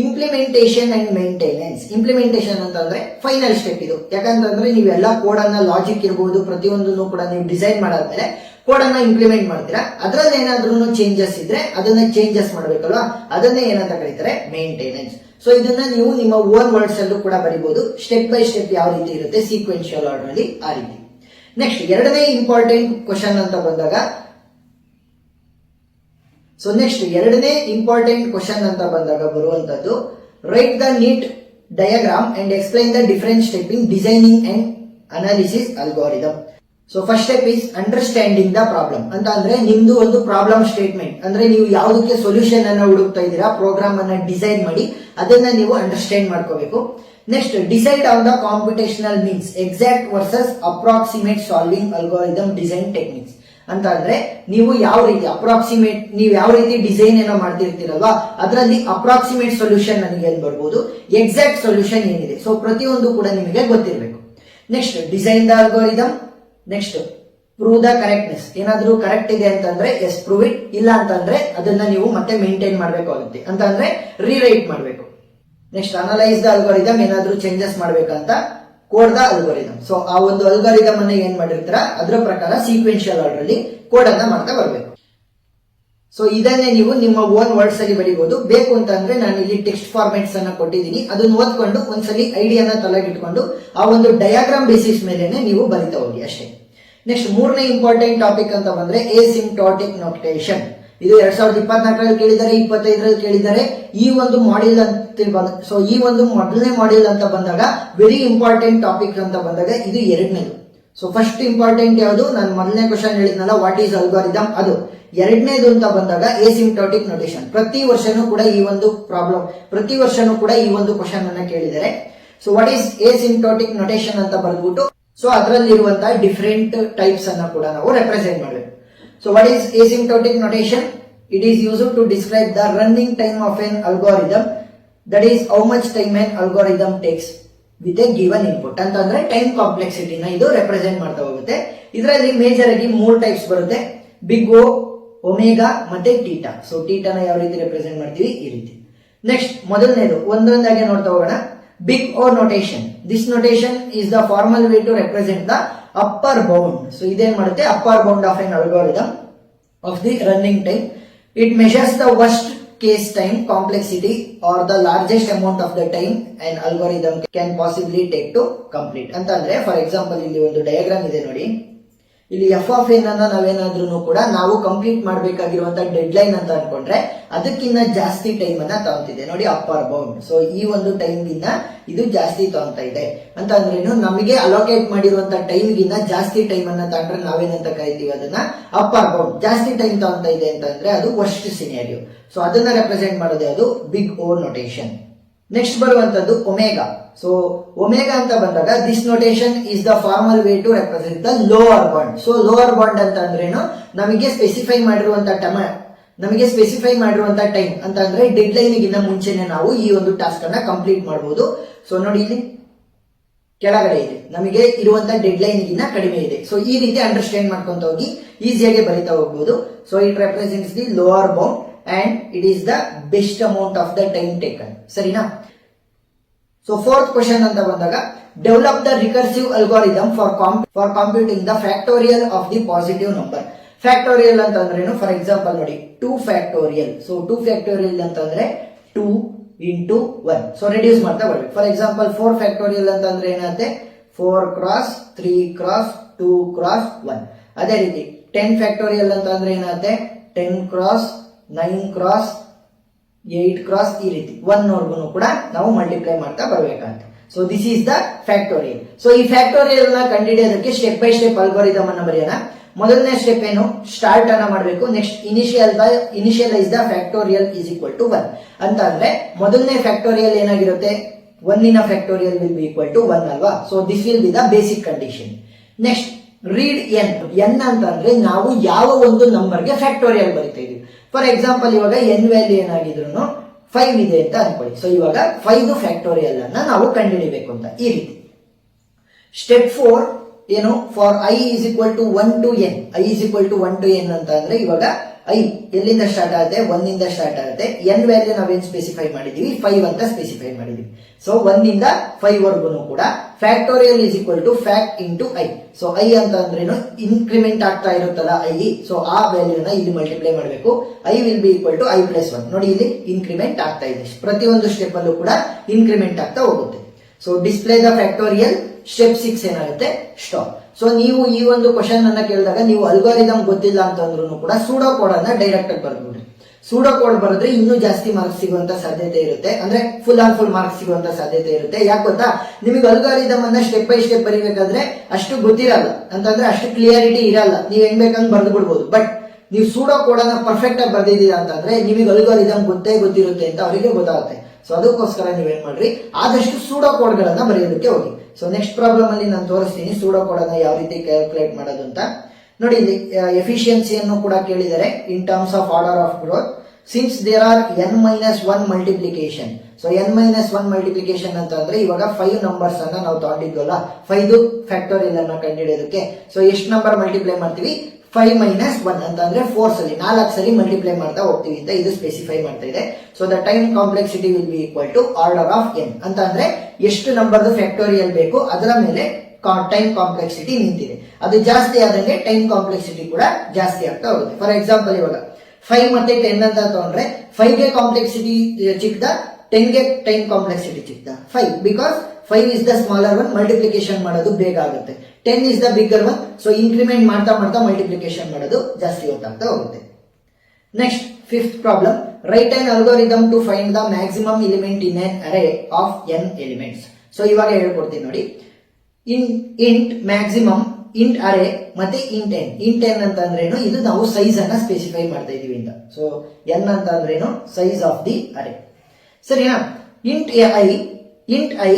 Implementation and maintenance. ಇಂಪ್ಲಿಮೆಂಟೇಷನ್ ಅಂತಂದ್ರೆ ಫೈನಲ್ ಸ್ಟೆಪ್ ಇದು. ಯಾಕಂತಂದ್ರೆ ನೀವೆಲ್ಲ ಕೋಡ್ ಅನ್ನ ಲಾಜಿಕ್ ಇರಬಹುದು ಪ್ರತಿಯೊಂದನ್ನು ಕೂಡ ನೀವು ಡಿಸೈನ್ ಮಾಡಾದ್ಮೇಲೆ ಕೋಡ್ ಅನ್ನ ಇಂಪ್ಲಿಮೆಂಟ್ ಮಾಡ್ತೀರಾ. ಅದ್ರಲ್ಲಿ ಏನಾದ್ರೂ ಚೇಂಜಸ್ ಇದ್ರೆ ಅದನ್ನ ಚೇಂಜಸ್ ಮಾಡ್ಬೇಕಲ್ವಾ, ಅದನ್ನೇ ಏನಂತ ಕರೀತಾರೆ, ಮೇಂಟೆನೆನ್ಸ್. ಸೊ ಇದನ್ನ ನೀವು ನಿಮ್ಮ ಓನ್ ವರ್ಡ್ಸ್ ಅಲ್ಲೂ ಕೂಡ ಬರೀಬಹುದು. ಸ್ಟೆಪ್ ಬೈ ಸ್ಟೆಪ್ ಯಾವ ರೀತಿ ಇರುತ್ತೆ ಸೀಕ್ವೆನ್ಶಿಯಲ್ ಆರ್ಡರ್ ಅಲ್ಲಿ, ಆ ರೀತಿ. ನೆಕ್ಸ್ಟ್ ಎರಡನೇ ಇಂಪಾರ್ಟೆಂಟ್ ಕ್ವಶನ್ ಅಂತ ಬಂದಾಗ ಬರುವಂತದ್ದು write the neat diagram and explain the different step in designing and analysis algorithm. So first step is understanding the problem. ಅಂತ ಅಂದ್ರೆ ನಿಮ್ದು ಒಂದು ಪ್ರಾಬ್ಲಮ್ ಸ್ಟೇಟ್ಮೆಂಟ್ ಅಂದ್ರೆ ನೀವು ಯಾವುದಕ್ಕೆ ಸೊಲ್ಯೂಷನ್ ಅನ್ನ ಹುಡುಕ್ತಾ ಇದ್ದೀರಾ, ಪ್ರೋಗ್ರಾಮ್ ಅನ್ನ ಡಿಸೈನ್ ಮಾಡಿ ಅದನ್ನ ನೀವು ಅಂಡರ್ಸ್ಟ್ಯಾಂಡ್ ಮಾಡ್ಕೋಬೇಕು. Next decide on the computational means exact versus approximate solving algorithm design techniques ಅಂತ ಅಂದ್ರೆ ನೀವು ಯಾವ ರೀತಿ ಅಪ್ರಾಕ್ಸಿಮೇಟ್ ನೀವು ಯಾವ ರೀತಿ ಡಿಸೈನ್ ಏನೋ ಮಾಡ್ತಿರ್ತೀರಲ್ವಾ ಅದರಲ್ಲಿ ಅಪ್ರಾಕ್ಸಿಮೇಟ್ ಸೊಲ್ಯೂಷನ್ ನನಗೆ ಏನ್ ಬರ್ಬೋದು, ಎಕ್ಸಾಕ್ಟ್ ಸೊಲ್ಯೂಷನ್ ಏನಿದೆ. ಸೊ ಪ್ರತಿಯೊಂದು ಕೂಡ ನಿಮಗೆ ಗೊತ್ತಿರಬೇಕು. Next design the algorithm. Next prove the correctness. ಏನಾದ್ರೂ ಕರೆಕ್ಟ್ ಇದೆ ಅಂತಂದ್ರೆ ಎಸ್ ಪ್ರೂವ್ ಇಟ್, ಇಲ್ಲ ಅಂತಂದ್ರೆ ಅದನ್ನ ನೀವು ಮತ್ತೆ ಮೇಂಟೈನ್ ಮಾಡಬೇಕಾಗುತ್ತೆ ಅಂತ ಅಂದ್ರೆ ರೀರೈಟ್ ಮಾಡಬೇಕು. Next analyse the algorithm. ಏನಾದ್ರೂ ಚೇಂಜಸ್ ಮಾಡ್ಬೇಕಂತ ಕೋಡ್ ದ ಅಲ್ಗಾರಿದಮ್. ಸೊ ಆ ಒಂದು ಅಲ್ಗಾರಿದಮ್ ಅನ್ನ ಏನ್ ಮಾಡಿರ್ತೀರ ಅದರ ಪ್ರಕಾರ ಸೀಕ್ವೆನ್ಷಿಯಲ್ ಆರ್ಡರ್ ಅಲ್ಲಿ ಕೋಡ್ ಅನ್ನ ಮಾಡ್ತಾ ಬರಬೇಕು. ಸೊ ಇದನ್ನೇ ನೀವು ನಿಮ್ಮ ಓನ್ ವರ್ಡ್ಸ್ ಅಲ್ಲಿ ಬರೀಬಹುದು. ಬೇಕು ಅಂತಂದ್ರೆ ನಾನು ಇಲ್ಲಿ ಟೆಕ್ಸ್ಟ್ ಫಾರ್ಮೆಟ್ಸ್ ಅನ್ನ ಕೊಟ್ಟಿದ್ದೀನಿ, ಅದನ್ನ ಓದ್ಕೊಂಡು ಒಂದ್ಸಲಿ ಐಡಿಯಾನ ತಲೆಗಿಟ್ಕೊಂಡು ಆ ಒಂದು ಡಯಾಗ್ರಾಮ್ ಬೇಸಿಸ್ ಮೇಲೆನೆ ನೀವು ಬರಿತಾ ಹೋಗಿ ಅಷ್ಟೇ. ನೆಕ್ಸ್ಟ್ ಮೂರನೇ ಇಂಪಾರ್ಟೆಂಟ್ ಟಾಪಿಕ್ ಅಂತ ಬಂದ್ರೆ ಎಸಿಂಪ್ಟೋಟಿಕ್ ನೊಟೇಷನ್. ಇದು 2024ರಲ್ಲಿ ಕೇಳಿದ್ದಾರೆ, 25ರಲ್ಲಿ ಕೇಳಿದ್ದಾರೆ. ಈ ಒಂದು ಮಾಡ್ಯೂಲ್ ಅಂತ ಸೊ ಈ ಒಂದು ಮೊದಲನೇ ಮಾಡ್ಯೂಲ್ ಅಂತ ಬಂದಾಗ ವೆರಿ ಇಂಪಾರ್ಟೆಂಟ್ ಟಾಪಿಕ್ ಅಂತ ಬಂದಾಗ ಇದು ಎರಡನೇದು. ಸೊ ಫಸ್ಟ್ ಇಂಪಾರ್ಟೆಂಟ್ ಯಾವುದು, ನಾನು ಮೊದಲನೇ ಕ್ವಶನ್ ಹೇಳಿದ್ನಲ್ಲ ವಾಟ್ ಈಸ್ ಅಲ್ಗಾರಿದಮ್, ಅದು. ಎರಡನೇದು ಅಂತ ಬಂದಾಗ ಎಸಿಂಪ್ಟೋಟಿಕ್ ನೊಟೇಷನ್. ಪ್ರತಿ ವರ್ಷನೂ ಕೂಡ ಈ ಒಂದು ಪ್ರಾಬ್ಲಮ್, ಪ್ರತಿ ವರ್ಷನೂ ಕೂಡ ಈ ಒಂದು ಕ್ವಶನ್ ಅನ್ನ ಕೇಳಿದ್ದಾರೆ. ಸೊ ವಾಟ್ ಈಸ್ ಎಸಿಂಪ್ಟೋಟಿಕ್ ನೊಟೇಷನ್ ಅಂತ ಬರ್ದ್ಬಿಟ್ಟು ಸೊ ಅದರಲ್ಲಿರುವಂತಹ ಡಿಫರೆಂಟ್ ಟೈಪ್ಸ್ ಅನ್ನ ಕೂಡ ನಾವು ರೆಪ್ರೆಸೆಂಟ್ ಮಾಡಬೇಕು. So what is asymptotic notation? It is used to describe the running time of an algorithm, that is how much time an algorithm takes with a given input. ಅಂತಂದ್ರೆ time complexity ನ ಇದು represent ಮಾಡ್ತಾ ಹೋಗುತ್ತೆ. ಇದರಲ್ಲಿ major ಆಗಿ 3 types ಬರುತ್ತೆ, big ಓ, omega ಮತ್ತೆ theta. So ಟೀಟಾನ ಯಾವ ರೀತಿ ರೆಪ್ರೆಸೆಂಟ್ ಮಾಡ್ತೀವಿ, ಈ ರೀತಿ. ನೆಕ್ಸ್ಟ್ ಮೊದಲನೇದು ಒಂದೊಂದಾಗಿ ನೋಡ್ತಾ ಹೋಗೋಣ. Big O notation. This notation is the formal way to represent the upper bound. So ಇದೇನ್ ಮಾಡುತ್ತೆ, upper bound of an algorithm of the running time. It measures the worst case time complexity or the largest amount of the time an algorithm can possibly take to complete. ಅಂತಂದ್ರೆ for example ಇಲ್ಲಿ ಒಂದು diagram ಇದೆ ನೋಡಿ. ಇಲ್ಲಿ F of N ಅನ್ನ ನಾವೇನಾದ್ರೂ ಕೂಡ ನಾವು ಕಂಪ್ಲೀಟ್ ಮಾಡಬೇಕಾಗಿರುವಂತ ಡೆಡ್ ಲೈನ್ ಅಂತ ಅನ್ಕೊಂಡ್ರೆ ಅದಕ್ಕಿಂತ ಜಾಸ್ತಿ ಟೈಮ್ ಅನ್ನ ತಗೊಂತಿದೆ ನೋಡಿ, ಅಪ್ಪರ್ ಬೌಂಡ್. ಸೊ ಈ ಒಂದು ಟೈಮ್ ಗಿನ್ನ ಇದು ಜಾಸ್ತಿ ತಗೊಂತಾ ಇದೆ ಅಂತ ಅಂದ್ರೇನು, ನಮಗೆ ಅಲೋಕೇಟ್ ಮಾಡಿರುವಂತ ಟೈಮ್ ಗಿನ್ನ ಜಾಸ್ತಿ ಟೈಮ್ ಅನ್ನ ತಗೊಂಡ್ರೆ ನಾವೇನಂತ ಕರಿತೀವಿ ಅದನ್ನ ಅಪ್ಪರ್ ಬೌಂಡ್. ಜಾಸ್ತಿ ಟೈಮ್ ತಗೊಂತಾ ಇದೆ ಅಂತಂದ್ರೆ ಅದು ವರ್ಸ್ಟ್ ಸಿನಾರಿಯೋ. ಸೊ ಅದನ್ನ ರೆಪ್ರೆಸೆಂಟ್ ಮಾಡೋದು ಅದು ಬಿಗ್ ಓ ನೊಟೇಷನ್. ನೆಕ್ಸ್ಟ್ ಬರುವಂತದ್ದು ಒಮೆಗಾ. ಸೊ ಒಮೆಗಾ ಅಂತ ಬಂದಾಗ this notation is the formal way to represent the lower bound. So lower bound ಅಂತ ಅಂದ್ರೇನು, ನಮಗೆ ಸ್ಪೆಸಿಫೈ ಮಾಡಿರುವಂತ ಟೈಮ್ ಅಂತ ಅಂದ್ರೆ ಡೆಡ್ ಲೈನ್ ಗಿನ್ನ ಮುಂಚೆನೆ ನಾವು ಈ ಒಂದು ಟಾಸ್ಕ್ ಅನ್ನ ಕಂಪ್ಲೀಟ್ ಮಾಡಬಹುದು. ಸೊ ನೋಡಿ ಇಲ್ಲಿ ಕೆಳಗಡೆ ಇದೆ, ನಮಗೆ ಇರುವಂತ ಡೆಡ್ ಲೈನ್ ಗಿನ್ನ ಕಡಿಮೆ ಇದೆ. ಸೊ ಈ ರೀತಿ ಅಂಡರ್ಸ್ಟ್ಯಾಂಡ್ ಮಾಡ್ಕೊಂತ ಹೋಗಿ ಈಸಿಯಾಗಿ ಬರಿತಾ ಹೋಗ್ಬೋದು. So it represents the lower bound and it is the best amount of the time taken. ಸರಿನಾ? ಸೊ ಫೋರ್ತ್ ಕ್ವಶನ್ ಅಂತ ಬಂದಾಗ develop the recursive algorithm for computing the factorial of the positive number. Factorial ಅಂತಂದ್ರೇನು, for example ನೋಡಿ 2 factorial. So 2 factorial ಅಂತಂದ್ರೆ 2 into 1. So reduce ಮಾಡ್ತಾ ಬರ್ಬೇಕು. For example 4 factorial ಅಂತಂದ್ರೆ ಏನಾಗುತ್ತೆ, 4 cross 3 cross 2 cross 1. ಅದೇ ರೀತಿ 10 ಫ್ಯಾಕ್ಟೋರಿಯಲ್ ಅಂತಂದ್ರೆ ಏನಾಗುತ್ತೆ, 10 cross 9 cross 8 cross ಈ ರೀತಿ 1 ವರ್ಗು ಕೂಡ ನಾವು ಮಲ್ಟಿಪ್ಲೈ ಮಾಡ್ತಾ ಬರ್ಬೇಕಂತೆ. So this is the factorial. So ಈ ಫ್ಯಾಕ್ಟೋರಿಯಲ್ ನ ಕಂಡುಹಿಡಿಯೋದಕ್ಕೆ ಸ್ಟೆಪ್ ಬೈ ಸ್ಟೆಪ್ ಅಲ್ಗಾರಿದಮ್ ಅನ್ನ ಬರೆಯೋಣ. ಮೊದಲನೇ ಸ್ಟೆಪ್ ಏನು, ಸ್ಟಾರ್ಟ್ ಅನ್ನ ಮಾಡಬೇಕು. Next initialise the factorial is equal to 1 ಅಂತ ಅಂದ್ರೆ ಮೊದಲನೇ ಫ್ಯಾಕ್ಟೋರಿಯಲ್ ಏನಾಗಿರುತ್ತೆ, 1 ನ factorial will be equal to 1 ಅಲ್ವಾ. So this will be the basic condition. Next read N ಅಂತ ಅಂದ್ರೆ ನಾವು ಯಾವ ಒಂದು ನಂಬರ್ಗೆ ಫ್ಯಾಕ್ಟೋರಿಯಲ್ ಬರಿತಾ ಇದೀವಿ. ಫಾರ್ ಎಕ್ಸಾಂಪಲ್ ಇವಾಗ ಎನ್ ವ್ಯಾಲ್ಯೂ ಏನಾಗಿದ್ರು 5 ಇದೆ ಅಂತ ಅನ್ಕೊಳ್ಳಿ. ಸೊ ಇವಾಗ 5 ಫ್ಯಾಕ್ಟೋರಿಯಲ್ ಅನ್ನ ನಾವು ಕಂಡುಹಿಡಿಬೇಕು ಅಂತ ಈ ರೀತಿ. ಸ್ಟೆಪ್ 4 ಏನು, for i is equal to 1 to n. I is equal to 1 to n ಅಂತ ಅಂದ್ರೆ ಇವಾಗ ಐ ಎಲ್ಲಿಂದ ಸ್ಟಾರ್ಟ್ ಆಗುತ್ತೆ, 1 ಇಂದ ಸ್ಟಾರ್ಟ್ ಆಗುತ್ತೆ. ಎನ್ ವ್ಯಾಲ್ಯೂ ನಾವೇನ್ ಸ್ಪೆಸಿಫೈ ಮಾಡಿದೀವಿ, 5 ಅಂತ ಸ್ಪೆಸಿಫೈ ಮಾಡಿದೀವಿ. ಸೊ 1 ಇಂದ 5 ವರ್ಗು ಕೂಡ factorial is equal to fact into i. So i ಅಂತ ಅಂದ್ರೇನು, ಇನ್ಕ್ರಿಮೆಂಟ್ ಆಗ್ತಾ ಇರುತ್ತಲ್ಲ ಐ. ಸೊ ಆ ವ್ಯಾಲ್ಯೂನ ಇಲ್ಲಿ ಮಲ್ಟಿಪ್ಲೈ ಮಾಡಬೇಕು. I will be equal to i plus 1. ನೋಡಿ ಇಲ್ಲಿ ಇನ್ಕ್ರಿಮೆಂಟ್ ಆಗ್ತಾ ಇದೆ, ಪ್ರತಿಯೊಂದು ಸ್ಟೆಪ್ ಅಲ್ಲೂ ಕೂಡ ಇನ್ಕ್ರಿಮೆಂಟ್ ಆಗ್ತಾ ಹೋಗುತ್ತೆ. So display the factorial. Step 6 ಏನಾಗುತ್ತೆ, ಸ್ಟಾಪ್. ಸೊ ನೀವು ಈ ಒಂದು ಕ್ವಶನ್ ಅನ್ನ ಕೇಳಿದಾಗ ನೀವು ಅಲ್ಗಾರಿದಮ್ ಗೊತ್ತಿಲ್ಲ ಅಂತಂದ್ರೂ ಕೂಡ ಸೂಡೋ ಕೋಡ್ ಅನ್ನ ಡೈರೆಕ್ಟ್ ಆಗಿ ಬರ್ಬಿಡ್ರಿ. ಸೂಡೋ ಕೋಡ್ ಬರೆದ್ರೆ ಇನ್ನೂ ಜಾಸ್ತಿ ಮಾರ್ಕ್ಸ್ ಸಿಗುವಂತ ಸಾಧ್ಯತೆ ಇರುತ್ತೆ, ಅಂದ್ರೆ ಫುಲ್ ಆನ್ ಫುಲ್ ಮಾರ್ಕ್ಸ್ ಸಿಗುವಂತ ಸಾಧ್ಯತೆ ಇರುತ್ತೆ. ಯಾಕೆ ಗೊತ್ತಾ, ನಿಮಗೆ ಅಲ್ಗಾರಿದಮ್ ಅನ್ನ ಸ್ಟೆಪ್ ಬೈ ಸ್ಟೆಪ್ ಬರಿಬೇಕಾದ್ರೆ ಅಷ್ಟು ಗೊತ್ತಿರಲ್ಲ, ಅಂತಂದ್ರೆ ಅಷ್ಟು ಕ್ಲಿಯಾರಿಟಿ ಇರಲ್ಲ. ನೀವ್ ಹೆಂಗ್ ಬೇಕಂಗ್ ಬರ್ದು ಬಿಡ್ಬೋದು. ಬಟ್ ನೀವು ಸೂಡೋ ಕೋಡ್ ಅನ್ನ ಪರ್ಫೆಕ್ಟ್ ಆಗಿ ಬರ್ದಿದ್ದೀರಾ ಅಂತಂದ್ರೆ ನಿಮಗೆ ಅಲ್ಗಾರಿದಮ್ ಗೊತ್ತಿರುತ್ತೆ ಅಂತ ಅವರಿಗೆ ಗೊತ್ತಾಗುತ್ತೆ. ಸೊ ಅದಕ್ಕೋಸ್ಕರ ನೀವೇನ್ ಮಾಡ್ರಿ, ಆದಷ್ಟು ಸೂಡೋ ಕೋಡ್ಗಳನ್ನ ಬರೆಯೋದಕ್ಕೆ ಹೋಗಿ. ಸೊ ನೆಕ್ಸ್ಟ್ ಪ್ರಾಬ್ಲಮ್ ಅಲ್ಲಿ ನಾನು ತೋರಿಸ್ತೀನಿ ಸೂಡೋ ಕೋಡ್ ಅನ್ನ ಯಾವ ರೀತಿ ಕ್ಯಾಲ್ಕುಲೇಟ್ ಮಾಡೋದು ಅಂತ. ನೋಡಿ, ಇಲ್ಲಿ ಎಫಿಷಿಯನ್ಸಿಯನ್ನು ಕೂಡ ಕೇಳಿದರೆ in terms of order of growth. Since there are n-1 multiplication. So n-1 multiplication ಅಂತ ಅಂದ್ರೆ ಇವಾಗ 5 ನಂಬರ್ಸ್ ಅನ್ನ ನಾವು ತಗೊಂಡಿದ್ವಲ್ಲ, 5 ಫ್ಯಾಕ್ಟೋರಿಯಲ್ ಅನ್ನ ಕಂಡುಹಿಡಿಯೋದಕ್ಕೆ. ಸೊ ಎಷ್ಟು ನಂಬರ್ ಮಲ್ಟಿಪ್ಲೈ ಮಾಡ್ತೀವಿ, 5 - 1 ಅಂತ ಅಂದ್ರೆ 4 ಸಲಿ 4 ಸಲಿ ಮಲ್ಟಿಪ್ಲೈ ಮಾಡ್ತಾ ಹೋಗ್ತೀವಿ ಅಂತ ಇದು ಸ್ಪೆಸಿಫೈ ಮಾಡ್ತಾ ಇದೆ. So the time complexity will be equal to order of n ಅಂತ ಅಂದ್ರೆ ಎಷ್ಟು ನಂಬರ್ದು ಫ್ಯಾಕ್ಟೋರಿಯಲ್ ಬೇಕು ಅದರ ಮೇಲೆ ಟೈಮ್ ಕಾಂಪ್ಲೆಕ್ಸಿಟಿ ನಿಂತಿದೆ. ಅದು ಜಾಸ್ತಿ ಆದಂಗೆ ಟೈಮ್ ಕಾಂಪ್ಲೆಕ್ಸಿಟಿ ಕೂಡ ಜಾಸ್ತಿ ಆಗ್ತಾ ಹೋಗುತ್ತೆ. ಫಾರ್ ಎಕ್ಸಾಂಪಲ್ ಇವಾಗ 5 ಮತ್ತೆ 10 ಅಂತ ತಗೊಂಡ್ರೆ 5 ಗೆ ಕಾಂಪ್ಲೆಕ್ಸಿಟಿ ಚಿಕ್ಕದ, 10 ಗೆ ಟೈಮ್ ಕಾಂಪ್ಲೆಕ್ಸಿಟಿ ಚಿಕ್ಕದ. 5 because 5 is the smaller one, multiplication ಮಾಡೋದು ಬೇಗ ಆಗುತ್ತೆ. 10 is the bigger one, so increment ಮಾಡ್ತಾ ಮಾಡ್ತಾ ಮಲ್ಟಿಪ್ಲಿಕೇಶನ್ ಮಾಡೋದು ಜಾಸ್ತಿ ಹೊತ್ತಾಗ್ತಾ ಹೋಗುತ್ತೆ. Next 5th problem, write on algorithm to find the maximum element in an array of n elements. So ಇವಾಗ ಹೇಳ್ಕೊಡ್ತೀನಿ ನೋಡಿ. ಇಂಟ್ ಮ್ಯಾಕ್ಸಿಮಮ್, ಇಂಟ್ ಅರೇ ಮತ್ತೆ ಇಂಟ್ n. ಇಂಟ್ n ಅಂತ ಅಂದ್ರೇನು, ಇದು ನಾವು ಸೈಜ್ ಅನ್ನ ಸ್ಪೆಸಿಫೈ ಮಾಡ್ತಾ ಇದೀವಿ ಅಂತ. ಸೊ n ಅಂತ ಅಂದ್ರೇನು, ಸೈಜ್ ಆಫ್ ದಿ ಅರೇ. ಸರಿನಾ? Int i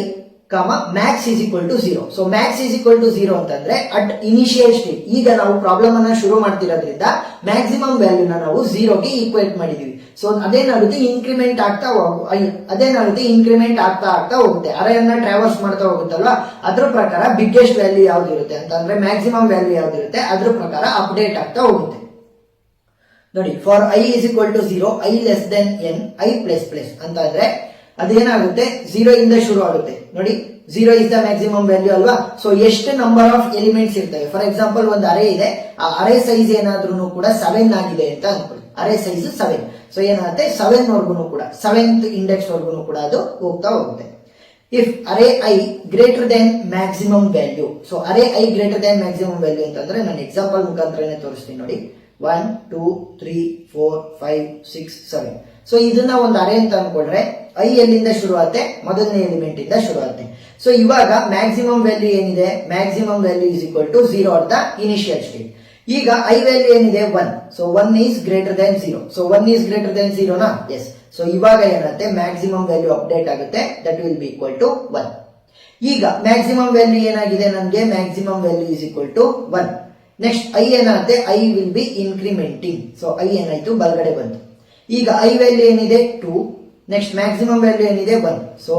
max is equal to 0. So max is equal to 0 ಅಂತಂದ್ರೆ ಅಟ್ ಇನಿಷಿಯಲ್ ಸ್ಟೇಟ್. ಈಗ ನಾವು ಪ್ರಾಬ್ಲಮ್ ಅನ್ನ ಶುರು ಮಾಡ್ತಿರೋದ್ರಿಂದ ಮ್ಯಾಕ್ಸಿಮಮ್ ವ್ಯಾಲ್ಯೂನ ನಾವು 0ಗೆ ಈಕ್ವೇಟ್ ಮಾಡಿದೀವಿ. ಸೊ ಅದೇನಾಗುತ್ತೆ, ಇನ್ಕ್ರಿಮೆಂಟ್ ಆಗ್ತಾ ಹೋಗುತ್ತೆ. ಅರೆಯನ್ನ ಟ್ರಾವರ್ಸ್ ಮಾಡ್ತಾ ಹೋಗುತ್ತಲ್ವಾ, ಅದ್ರ ಪ್ರಕಾರ ಬಿಗ್ಗೆಸ್ಟ್ ವ್ಯಾಲ್ಯೂ ಯಾವ್ದಿರುತ್ತೆ ಅಂತಂದ್ರೆ ಮ್ಯಾಕ್ಸಿಮಮ್ ವ್ಯಾಲ್ಯೂ ಯಾವ್ದಿರುತ್ತೆ ಅದ್ರ ಪ್ರಕಾರ ಅಪ್ಡೇಟ್ ಆಗ್ತಾ ಹೋಗುತ್ತೆ. ನೋಡಿ, for i is equal to 0, i less than n, i plus plus ಅಂತ ಅಂದ್ರೆ ಅದೇನಾಗುತ್ತೆ, 0 ಇಂದ ಶುರು ಆಗುತ್ತೆ. ನೋಡಿ, 0 ಇಸ್ ದ ಮ್ಯಾಕ್ಸಿಮಮ್ ವ್ಯಾಲ್ಯೂ ಅಲ್ವಾ. ಸೊ ಎಷ್ಟು ನಂಬರ್ ಆಫ್ ಎಲಿಮೆಂಟ್ಸ್ ಇರ್ತವೆ. ಫಾರ್ ಎಕ್ಸಾಂಪಲ್ ಒಂದು ಅರೇ ಇದೆ, ಆ ಅರೇ ಸೈಜ್ ಏನಾದ್ರೂ ಕೂಡ 7 ಆಗಿದೆ ಅಂತ ಅನ್ಕೊಳ್ಳಿ. ಅರೇ ಸೈಜ್ 7. ಸೊ ಏನಾಗುತ್ತೆ, 7 ವರ್ಗು ಕೂಡ 7th ಇಂಡೆಕ್ಸ್ ವರ್ಗು ಕೂಡ ಅದು ಹೋಗ್ತಾ ಹೋಗುತ್ತೆ. If array I greater than maximum value. So array I greater than maximum value ಅಂತಂದ್ರೆ ನಾನು ಎಕ್ಸಾಂಪಲ್ ಮುಖಾಂತರನೇ ತೋರಿಸ್ತೀನಿ ನೋಡಿ. 1 2 3 4 5 6 7. ಸೊ ಇದನ್ನ ಒಂದು ಅರೇ ಅಂತ ಅನ್ಕೊಂಡ್ರೆ ಐ ಎಲ್ಲಿಂದ ಶುರು ಆಗುತ್ತೆ, ಮೊದಲನೇ ಎಲಿಮೆಂಟ್ ಇಂದ ಶುರು ಆಗುತ್ತೆ. ಸೊ ಇವಾಗ ಮ್ಯಾಕ್ಸಿಮಮ್ ವ್ಯಾಲ್ಯೂ ಏನಿದೆ, maximum value is equal to 0 at the initial state. ಈಗ ಐ ವ್ಯಾಲ್ಯೂ ಏನಿದೆ 1. So 1 is greater than 0. So 1 is greater than 0 ನಾ? ಎಸ್. ಸೊ ಇವಾಗ ಏನಾಗುತ್ತೆ, ಮ್ಯಾಕ್ಸಿಮಮ್ ವ್ಯಾಲ್ಯೂ ಅಪ್ಡೇಟ್ ಆಗುತ್ತೆ, that will be equal to 1. ಈಗ maximum value ಏನಾಗಿದೆ ನನಗೆ, maximum value is equal to 1. Next I ಏನಾಗುತ್ತೆ, I will be incrementing. So I ಏನಾಯ್ತು, ಬಲಗಡೆ ಬಂತು. ಈಗ ಐ ವ್ಯಾಲ್ಯೂ ಏನಿದೆ 2. ನೆಕ್ಸ್ಟ್ ಮ್ಯಾಕ್ಸಿಮಮ್ ವ್ಯಾಲ್ಯೂ ಏನಿದೆ 1. So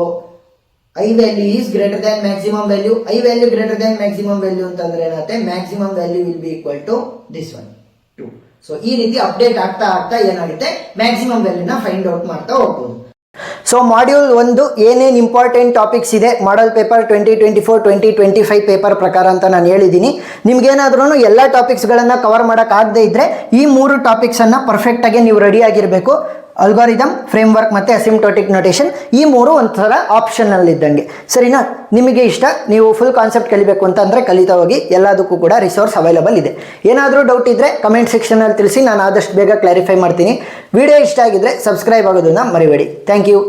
i value is greater than maximum value. I value greater than maximum value ಅಂತಂದ್ರೆ ಏನಾಗುತ್ತೆ, maximum value will be equal to this one 2. So ಈ ರೀತಿ ಅಪ್ಡೇಟ್ ಆಗ್ತಾ ಏನಾಗುತ್ತೆ, ಮ್ಯಾಕ್ಸಿಮಮ್ ವ್ಯಾಲ್ಯೂನ ಫೈಂಡ್ ಔಟ್ ಮಾಡ್ತಾ ಹೋಗ್ಬೋದು. ಸೊ ಮಾಡ್ಯೂಲ್ 1 ಏನೇನು ಇಂಪಾರ್ಟೆಂಟ್ ಟಾಪಿಕ್ಸ್ ಇದೆ ಮಾಡಲ್ ಪೇಪರ್ 2024-2025 ಪೇಪರ್ ಪ್ರಕಾರ ಅಂತ ನಾನು ಹೇಳಿದ್ದೀನಿ. ನಿಮ್ಗೇನಾದ್ರೂ ಎಲ್ಲ ಟಾಪಿಕ್ಸ್ಗಳನ್ನು ಕವರ್ ಮಾಡೋಕ್ಕಾಗದೇ ಇದ್ದರೆ ಈ 3 ಟಾಪಿಕ್ಸನ್ನು ಪರ್ಫೆಕ್ಟಾಗಿ ನೀವು ರೆಡಿ ಆಗಿರಬೇಕು. ಅಲ್ಗಾರಿದಮ್, ಫ್ರೇಮ್ವರ್ಕ್ ಮತ್ತು ಅಸಿಂಪ್ಟೋಟಿಕ್ ನೋಟೇಷನ್, ಈ 3 ಒಂಥರ ಆಪ್ಷನಲ್ ಇದ್ದಂಗೆ. ಸರಿನಾ? ನಿಮಗೆ ಇಷ್ಟ, ನೀವು ಫುಲ್ ಕಾನ್ಸೆಪ್ಟ್ ಕಲಿಬೇಕು ಅಂತಂದರೆ ಕಲಿತಾ ಹೋಗಿ. ಎಲ್ಲದಕ್ಕೂ ಕೂಡ ರಿಸೋರ್ಸ್ ಅವೈಲಬಲ್ ಇದೆ. ಏನಾದರೂ ಡೌಟ್ ಇದ್ದರೆ ಕಮೆಂಟ್ ಸೆಕ್ಷನಲ್ಲಿ ತಿಳಿಸಿ, ನಾನು ಆದಷ್ಟು ಬೇಗ ಕ್ಲಾರಿಫೈ ಮಾಡ್ತೀನಿ. ವಿಡಿಯೋ ಇಷ್ಟ ಆಗಿದ್ರೆ ಸಬ್ಸ್ಕ್ರೈಬ್ ಆಗೋದನ್ನು ಮರಿಬೇಡಿ. Thank you.